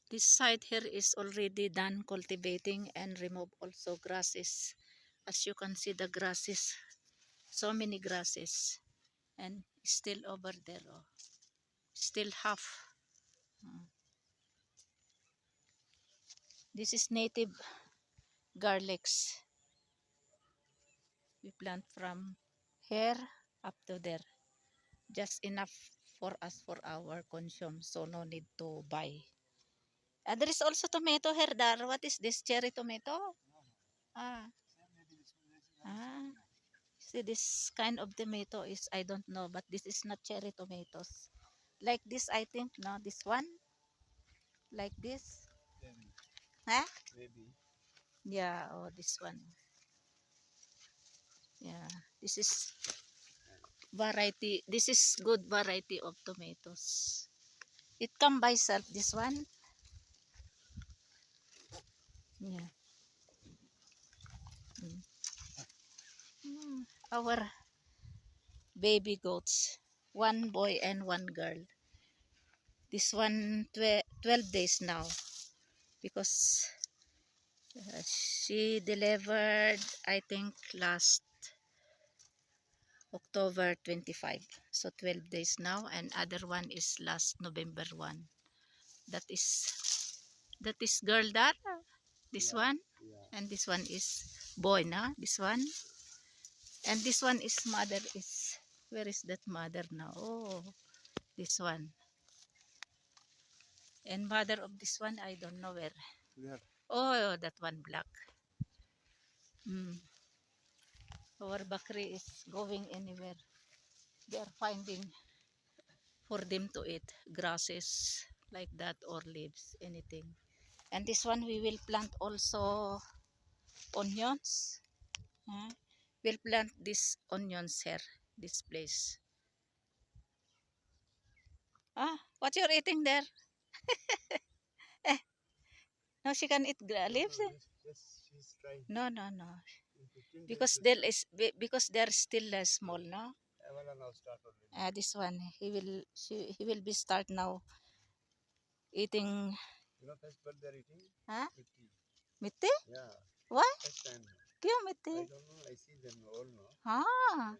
This side here is already done cultivating and remove also grasses. As you can see the grasses, so many grasses, and still over there, oh, still half. This is native garlics. We plant from here up to there. Just enough for us for our consume, so no need to buy. There is also tomato here, Dar. What is this? Cherry tomato? Ah, ah. See, this kind of tomato is, I don't know, but this is not cherry tomatoes. Like this, I think, no, this one, like this. Maybe. Huh? Maybe. Yeah, oh, this one. Yeah, this is variety. This is good variety of tomatoes. It come by self, this one. Yeah. Mm. Our baby goats, one boy and one girl. This one 12 days now because she delivered, I think, last October 25. So 12 days now, and other one is last November 1. That is girl that this Yeah. one, Yeah. and this one is boy na this one, and this one is mother is, where is that mother now? Oh, this one. And mother of this one, I don't know where. Yeah. Oh, that one black. Mm. Our bakri is going anywhere. They are finding for them to eat grasses like that or leaves, anything. And this one we will plant also onions. Huh? We'll plant this onions here, this place. Ah, what you're eating there? Eh, no, she can eat leaves. No, just she's trying. No, no, no. In 15 days Because to they start. is because they're still small, no. Avala now start already. This one he will be start now eating. You know, first bird they're eating? Huh? Mitti. Mitti? Yeah. Why? First time. Kyo I mitti? don't know. I see them all now. Ah.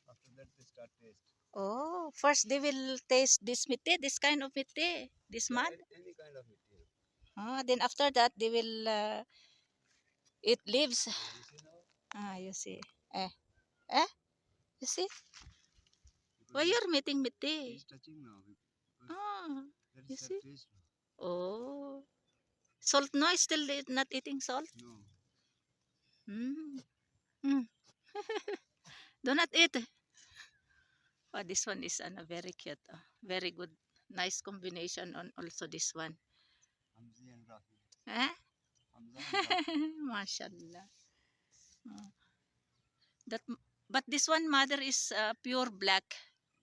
After that they start taste. Oh, first they will taste this mitti, this kind of mitti, this Yeah, mud. any kind of mitti. Ah, then after that they will eat leaves. You see now? Ah, you see. Eh, eh, you see? Because Why you're meeting mitti? he's touching now. Because Ah, that you is her see? taste now. Oh, salt no, still not eating salt. No. Hmm. Hmm. Do not eat. Oh, this one is very cute. Very good. Nice combination on also this one. Hamzi and Rafi. Eh? Hamza and Rafi. Mashallah. Oh. That, but this one mother is pure black.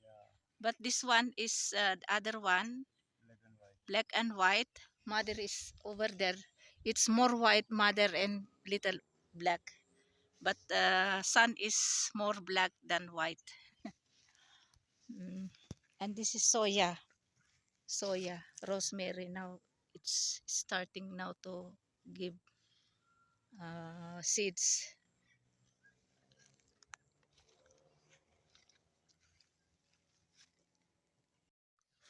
Yeah. But this one is the other one, Black and white. black and white. Mother is over there. It's more white mother and little black. But son is more black than white. Mm. And this is soya. Soya, rosemary. Now it's starting now to give seeds.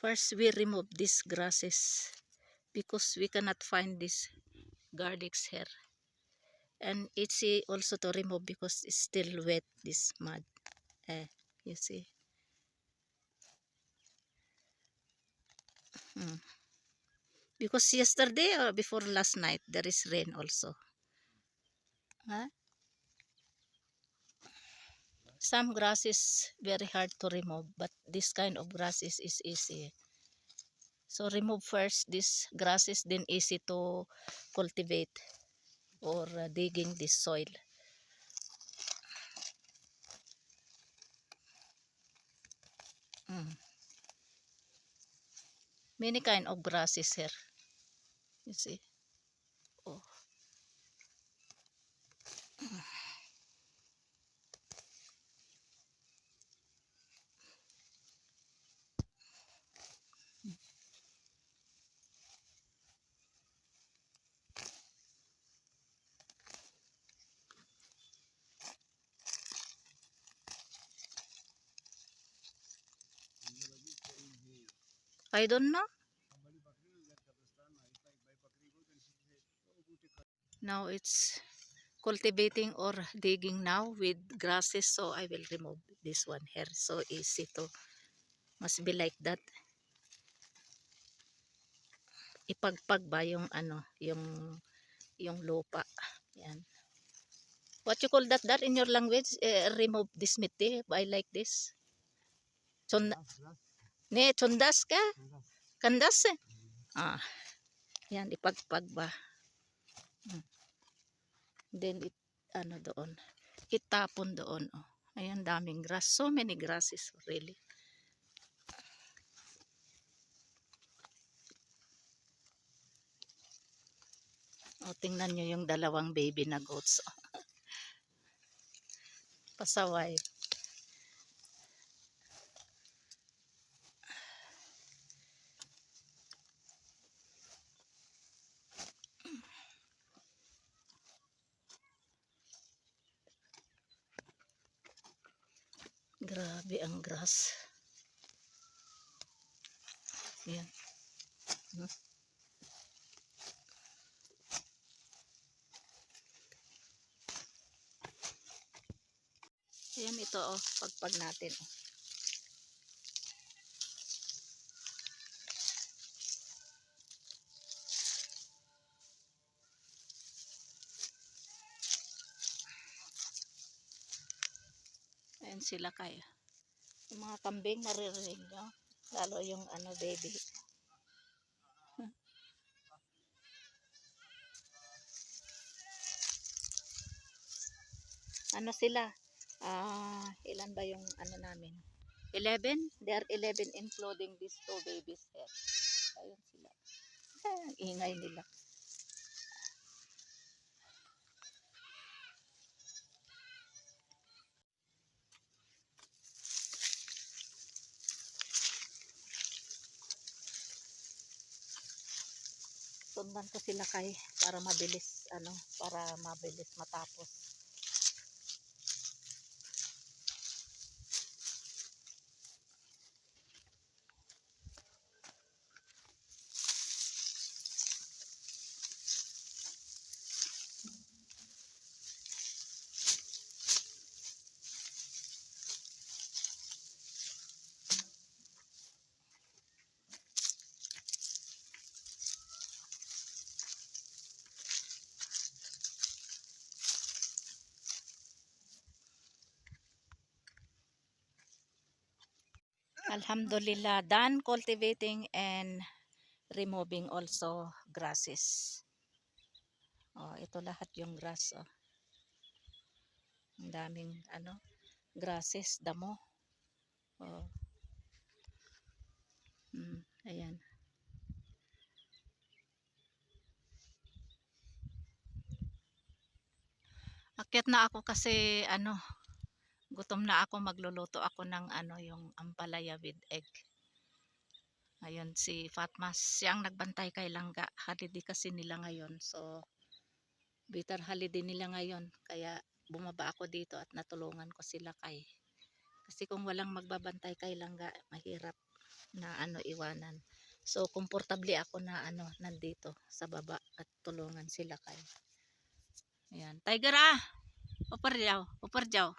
First, we remove these grasses because we cannot find this garlics here. And it's also to remove because it's still wet, this mud. Eh, you see. Mm. Because yesterday or before last night, there is rain also. Huh? Some grass is very hard to remove, but this kind of grasses is easy. So remove first this grasses, then easy to cultivate or digging this soil. Mm. Many kind of grasses here. You see. Oh. I don't know. Now it's cultivating or digging now with grasses, so I will remove this one here. So easy to, must be like that. Ipagpag ba yung ano, yung lupa. Yan. What you call that dar in your language? Remove this miti by like this. Chon ne chondas ka? Kandas eh. Ah, yan ipagpag ba. Then it ano doon. Itapon doon, oh. Ayan, daming grass. So many grasses, really. O, tingnan nyo yung dalawang baby na goats. Pasaway. Grabe ang grass. Yan. Hmm. Ayan ito, oh, pagpag natin. Oh. Ayan sila kayo. Yung mga kambing naririnig nyo. Lalo yung ano baby. Ano sila? Ilan ba yung ano namin? 11? They are 11 including these two babies here. Ayun sila. Ingay nila. Sundan ko sila kay para mabilis matapos. Alhamdulillah, done cultivating and removing also grasses. Oh, ito lahat yung grass, oh. Ang daming ano, grasses, damo. Oh. Ayan. Akyat na ako kasi ano, gutom na ako, magluluto ako ng ano, yung ampalaya with egg. Ayun si Fatmas, siyang nagbantay kay Langga. Holiday kasi nila ngayon. So bitter holiday nila ngayon. Kaya bumaba ako dito at natulungan ko sila kay. Kasi kung walang magbabantay kay Langga, mahirap na ano iwanan. So komportable ako na ano nandito sa baba at tulungan sila kay. Ayan. Tiger ah! Upar jaw, upar jaw.